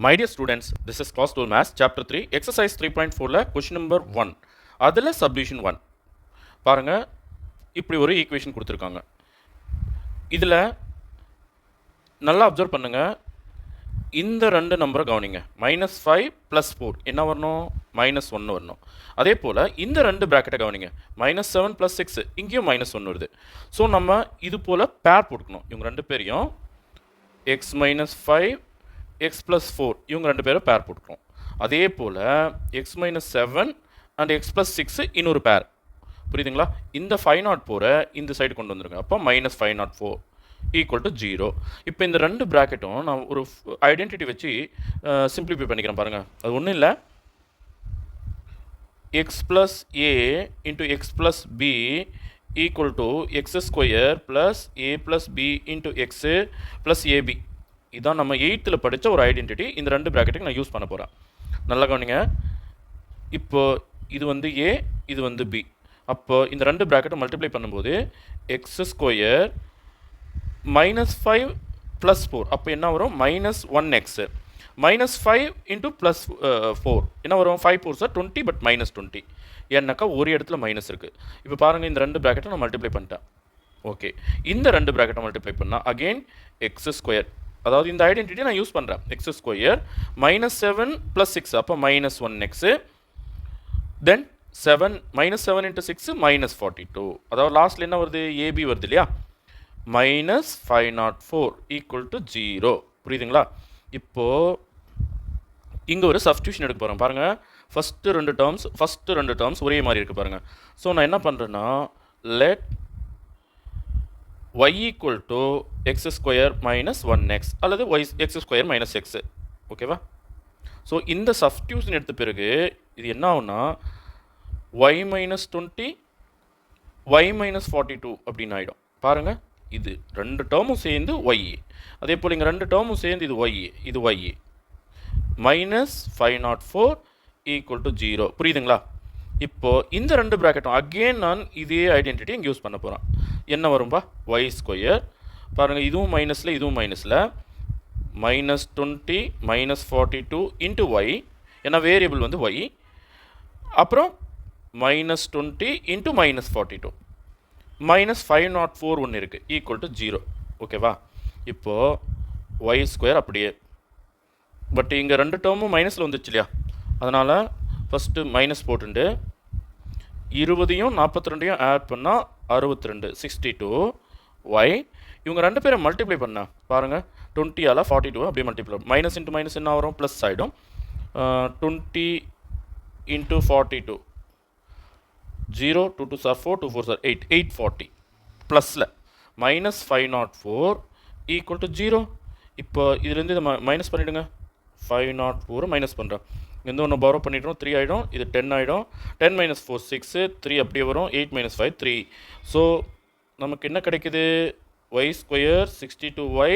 My dear students, this is Class 12 Maths, Chapter 3, Exercise 3.4ல question number 1. அதில் subdivision 1. பாருங்க, இப்படி ஒரு ஈக்குவேஷன் கொடுத்துருக்காங்க. இதில் நல்லா அப்சர்வ் பண்ணுங்க, இந்த ரெண்டு நம்பரை கவனிங்க. -5 + 4 என்ன வரணும்? -1 வரணும். அதே போல் இந்த ரெண்டு ப்ராக்கெட்டை கவனிங்க. -7 + 6 இங்கேயும் -1 வருது. ஸோ நம்ம இது போல் பேர் போட்டுக்கணும். இவங்க ரெண்டு பேரையும் x - 5 x + 4 இவங்க ரெண்டு பேரும் பேர் போட்டுக்கிறோம். அதே போல் x - 7 அண்ட் x + 6 இன்னொரு பேர். புரியுதுங்களா? இந்த 504 இந்த சைடு கொண்டு வந்துருங்க. அப்போ -504 = 0. இப்போ இந்த ரெண்டு ப்ராக்கெட்டும் நான் ஒரு ஐடென்டிட்டி வச்சு சிம்பிளிஃபை பண்ணிக்கிறேன் பாருங்கள். அது ஒன்றும் இல்லை, x + a × x + b = x² + a + b × x + ab. இதான் நம்ம 8th படித்த ஒரு ஐடென்டிட்டி. இந்த ரெண்டு ப்ராக்கெட்டுக்கு நான் யூஸ் பண்ண போகிறேன். நல்லா கவனிங்க. இப்போ இது வந்து a, இது வந்து b. அப்போ இந்த ரெண்டு ப்ராக்கெட்டை மல்டிப்ளை பண்ணும்போது x² -5 + 4 அப்போ என்ன வரும்? -1x. -5 × +4 என்ன வரும்? 5 4s are 20 பட் -20. ஏன்னாக்கா ஒரு இடத்துல மைனஸ் இருக்குது. இப்போ பாருங்கள், இந்த ரெண்டு ப்ராக்கெட்டை நான் மல்டிப்ளை பண்ணிட்டேன். ஓகே, இந்த ரெண்டு ப்ராக்கெட்டை மல்டிப்ளை பண்ணால் அகெயின் x². அதாவது இந்த ஐடென்டிட்டி நான் யூஸ் பண்ணுறேன். x² -7 + 6 அப்போ -1x. தென் -7 × 6 -42. அதாவது லாஸ்ட்டில் என்ன வருது? ab வருது இல்லையா? -504 = 0. புரியுதுங்களா? இப்போது இங்கே ஒரு சப்ஸ்டியூஷன் எடுக்க போகிறோம். பாருங்கள், ஃபஸ்ட்டு ரெண்டு டேர்ம்ஸ் ஒரே மாதிரி இருக்குது பாருங்கள். ஸோ நான் என்ன பண்ணுறேன்னா, லெட் y = x² - 1x அல்லது x² - x. ஓகேவா? ஸோ இந்த சப்ஸ்டியூஷன் எடுத்த பிறகு இது என்ன ஆகும்னா y - 20 y - 42 அப்படின்னு ஆகிடும். பாருங்கள், இது ரெண்டு டேர்மும் சேர்ந்து y. அதே போல் இங்கே ரெண்டு டேர்மும் சேர்ந்து இது y, இது y. -504 = 0. புரியுதுங்களா? இப்போது இந்த ரெண்டு ப்ராக்கெட்டும் அகெயின் நான் இதே ஐடென்டிட்டி இங்கே யூஸ் பண்ண போகிறேன். என்ன வரும்பா? y². பாருங்கள், இதுவும் மைனஸில் இதுவும் மைனஸில் -20 -42 × y. ஏன்னா வேரியபிள் வந்து y. அப்புறம் -20 × -42 -504 ஒன்று இருக்குது = 0. ஓகேவா? இப்போது y² அப்படியே, பட் இங்கே ரெண்டு டேர்மும் மைனஸில் வந்துச்சு இல்லையா? அதனால் ஃபஸ்ட்டு மைனஸ் போட்டுண்டு 20யும் 42யும் ஆட் பண்ணால் 62 62 y. இவங்க ரெண்டு பேரை மல்டிப்ளை பண்ண பாருங்கள், 20ஆல் 42 அப்படியே மல்டிப்ளை. மைனஸ் இன்ட்டு மைனஸ் என்ன வரும்? ப்ளஸ் ஆகிடும். 20 × 42 0 2 2s are 4 2 4s are 8 840 ப்ளஸில் -504 = 0. இப்போ இதுலேருந்து இதை மைனஸ் பண்ணிவிடுங்க. 504 மைனஸ் பண்ணுறேன். இங்கேருந்து ஒன்று பவர் பண்ணிட்டோம், 3 ஆகிடும். இது 10 ஆகிடும். 10 - 4 6 3 அப்படியே வரும். 8 - 5 3. ஸோ நமக்கு என்ன கிடைக்குது? y² 62y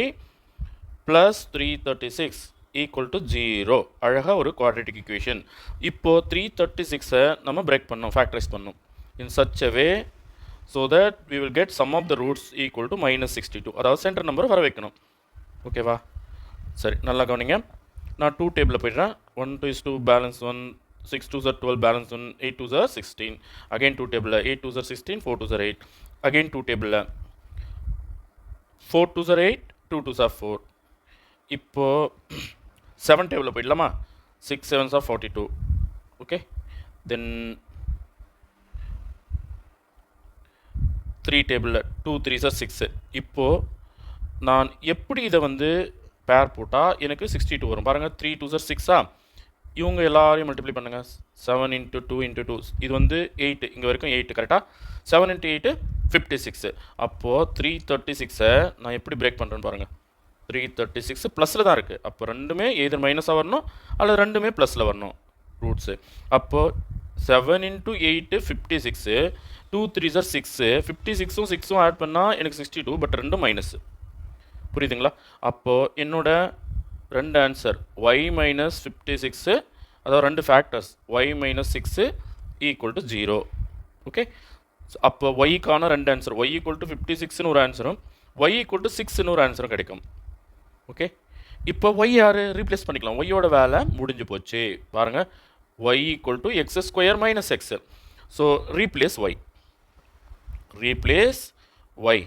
+ 336 = 0. அழகாக ஒரு குவாட்ரேட்டிக் ஈக்குவேஷன். இப்போது 336 நம்ம பிரேக் பண்ணோம், ஃபேக்டரைஸ் பண்ணோம் in such a way so that we will get sum of the roots equal to -62. அதாவது சென்டர் நம்பரை வர வைக்கணும். ஓகேவா? சரி, நல்லா கவனிங்க. நான் 2 டேபிளில் போய்ட்றேன். 1 2 is 2 balance 1, 6 2s are 12 balance 1, 8 2s are 16. Again 2 டேபிளில் 8 2s are 16, 4 2s are 8. Again 2 டேபிளில் 4 2s are 8, 2 2s are 4. இப்போது 7 டேபிளில் போயிடலாமா? 6 7s are 42. ஓகே, தென் 3 டேபிளில் 2 3s are 6. இப்போது நான் எப்படி இதை வந்து பேர் போட்டால் எனக்கு 62 வரும்? பாருங்கள், 3 2s are 6. இவங்க எல்லாரையும் மல்டிப்ளை பண்ணுங்கள். 7 × 2 × 2 இது வந்து 8. இங்கே வரைக்கும் 8 கரெக்டாக. 7 × 8 56. அப்போது 336 நான் எப்படி பிரேக் பண்ணுறேன்னு பாருங்கள். 336 ப்ளஸில் தான் இருக்குது. அப்போ ரெண்டுமே எதர் மைனஸாக வரணும் அல்லது ரெண்டுமே ப்ளஸில் வரணும் ரூட்ஸு. அப்போது 7 × 8 56, 2 3s are 6, 56ம் 6ம் ஆட் பண்ணால் எனக்கு 62, பட் ரெண்டும் மைனஸு. புரியுதுங்களா? அப்போது என்னோட ரெண்டு ஆன்சர் y - 56, அதாவது ரெண்டு ஃபேக்டர்ஸ் y - 6 = 0. ஓகே, அப்போ yக்கான ரெண்டு ஆன்சர், y = 56ன்னு ஒரு ஆன்சரும் y = 6ன்னு ஒரு ஆன்சரும் கிடைக்கும். ஓகே, இப்போ ஒய் யார் ரீப்ளேஸ் பண்ணிக்கலாம், ஒய்யோட வேலை முடிஞ்சு போச்சு பாருங்கள். Y equal to x square minus x. So replace y.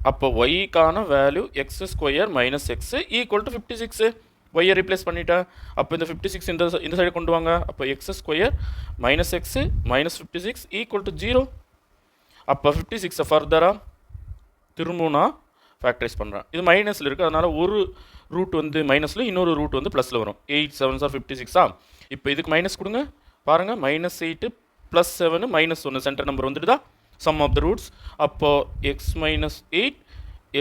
அப்போ ஒய்க்கான value x square minus x equal to 56. ஒய்யை ரீப்ளேஸ் பண்ணிட்டேன். அப்போ இந்த 56 இந்த சைடு கொண்டு வாங்க. அப்போ X square minus X minus 56 equal to 0. அப்போ 56 ஃபர்தராக திரும்பவும் நான் ஃபேக்டரைஸ் பண்ணுறேன். இது மைனஸில் இருக்குது, அதனால் ஒரு ரூட் வந்து மைனஸில், இன்னொரு ரூட் வந்து ப்ளஸில் வரும். 8 7 ஆர் 56. இப்போ இதுக்கு மைனஸ் கொடுங்க பாருங்கள். -8 + 7 -1 சென்டர் நம்பர் வந்துடுதா, சம் ஆஃப் த ரூட்ஸ். அப்போது x minus 8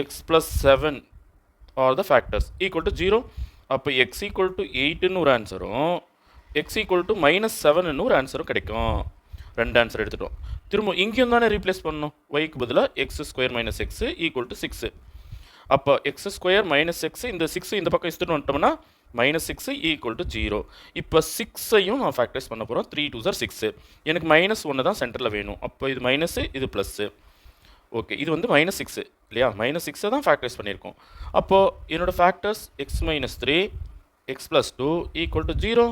x plus 7 are the factors equal to 0. அப்போ எக்ஸ் ஈக்குவல் டு 8ன்னு ஒரு ஆன்சரும் எக்ஸ் ஈக்குவல் டு -7ன்னு ஒரு ஆன்சரும் கிடைக்கும். ரெண்டு ஆன்சர் எடுத்துட்டோம். திரும்ப இங்கேயும் தானே ரீப்ளேஸ் பண்ணணும். ஒய்க்கு பதிலாக X square minus x equal to 6. அப்போ எக்ஸ் ஸ்கொயர் மைனஸ் எக்ஸ் இந்த 6 இந்த பக்கம் எடுத்துகிட்டு வந்துட்டோம்னா -6 ஈக்குவல் டு 0. இப்போ 6ஐயும் நான் ஃபேக்டரைஸ் பண்ண போகிறோம். 3 2 ஆர் 6. எனக்கு -1 தான் சென்டரில் வேணும். அப்போ இது மைனஸு இது ப்ளஸ்ஸு. ஓகே, இது வந்து -6 இல்லையா, -6 தான் ஃபேக்டரைஸ் பண்ணியிருக்கோம். அப்போது என்னோடய factors x minus 3 x plus 2 equal to 0.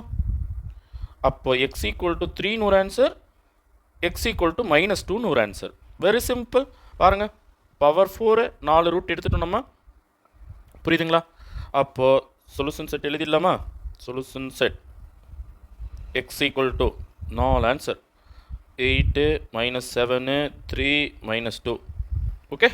அப்போ எக்ஸ் ஈக்குவல் டு 3ன்னு ஒரு ஆன்சர், எக்ஸ் ஈக்குவல் டு -2ன்னு ஒரு ஆன்சர். வெரி சிம்பிள் பாருங்கள். பவர் 4 4 ரூட் எடுத்துட்டோம் நம்ம, புரியுதுங்களா? அப்போது சொல்யூஷன் செட் எழுதிடலாமா? Solution set x equal to 4 answer 8 -7 3 -2. Okay.